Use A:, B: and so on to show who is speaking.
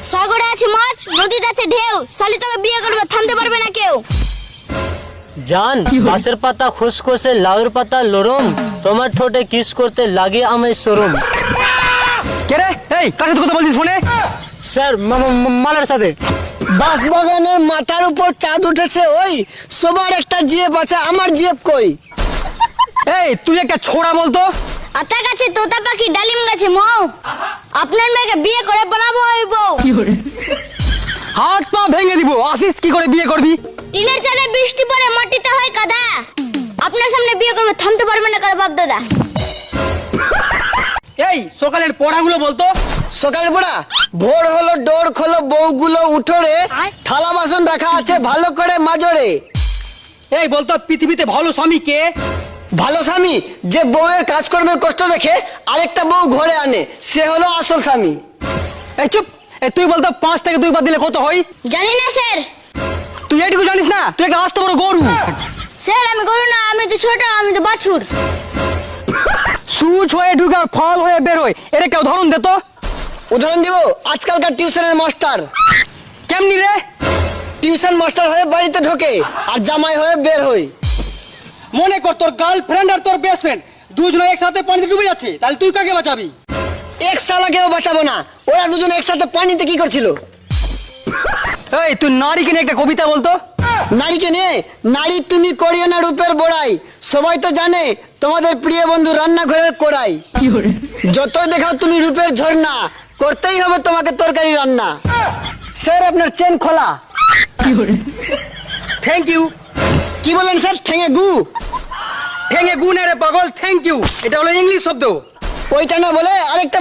A: সাগরে আছে মাছ, নদীতে আছে ঢেউ, শালি তোকে বিয়ে করবে, থামতে পারবে না কেউ।
B: জান বাঁশের পাতা খুসখুসে, লাউয়ের পাতা লরম, তোমার ঠোঁটে কিস করতে লাগে আমায় শরম।
C: কে রে? এই কার সাথে কথা বলছিস ফোনে?
B: স্যার মালার সাথে।
D: বাঁশবাগানের মাথার উপর চাঁদ উঠেছে, ওই সবার একটা জিএফ আছে, আমার জিএফ কই?
C: এই তুই একটা ছোড়া বলতো।
A: আতা গাছে তোতা পাখি, ডালিম গাছে মৌ, আপনার মেয়েকে বিয়ে করে বানাবো ওই বউ।
C: হাত পা ভেঙে দিব, আসিস কি করে বিয়ে করবি?
A: টিনের চালে বৃষ্টি পড়ে মাটিতে হয় কাদা, আপনার সামনে বিয়ে করবে, থামতে পারবে না কার বাপ দাদা।
C: এই সকালের পড়াগুলো বলতো।
D: সকালে পড়া, ভোর হলো ডোর খোলো বউগুলো উঠোরে, থালা বাসন রাখা আছে ভালো করে মাজরে।
C: এই বলতো পৃথিবীতে ভালো স্বামী কে?
D: ভালো স্বামী যে বউয়ের কাজকর্মের কষ্ট দেখে আরেকটা বউ ঘরে আনে, সে হলো আসল স্বামী।
C: এই চুপ। এই তুই বলতো 5 থেকে 2 বাদ দিলে কত হয়?
A: জানি না স্যার।
C: তুই এইটুকু জানিস না? তুই একটা আস্ত বড় গরু।
A: স্যার আমি গরু না, আমি তো ছোট, আমি তো বাছুর।
C: সুচ হয়ে ঢুকে আর ফল হয়ে বের হয়, এর একটা উদাহরণ দে তো।
D: উদাহরণ দিব, আজকালকার টিউশনের মাস্টার।
C: কেমনি রে?
D: টিউশন মাস্টার হয়ে বাড়িতে ঢোকে আর জামাই হয়ে বের হয়।
C: মনে কর তোর গার্লফ্রেন্ড আর তোর বেস্ট ফ্রেন্ড দুজনে একসাথে পানিতে ডুবে যাচ্ছে, তাহলে তুই কাকে বাঁচাবি?
D: এক শালাকেও বাঁচাবো না, ওরা দুজন একসাথে পানিতে কি করছিল?
C: এই তুই নারীকে নিয়ে একটা কবিতা বলতো।
D: নারীকে নিয়ে, নারী তুমি করিও না রূপের বড়াই, সবাই তো জানে তোমাদের প্রিয় বন্ধু রান্নাঘরের কোড়াই। যতই দেখাও তুমি রূপের ঝর্ণা, করতেই হবে তোমাকে তরকারি রান্না। স্যার আপনার চেন খোলা।
C: Thank you.
D: কি বলেন স্যার? ঠেঙে গু?
C: ঠেঙে গু না রে পাগল, থ্যাংক ইউ এটা হলো ইংলিশ শব্দ।
D: ওইটা না বলে আরেকটা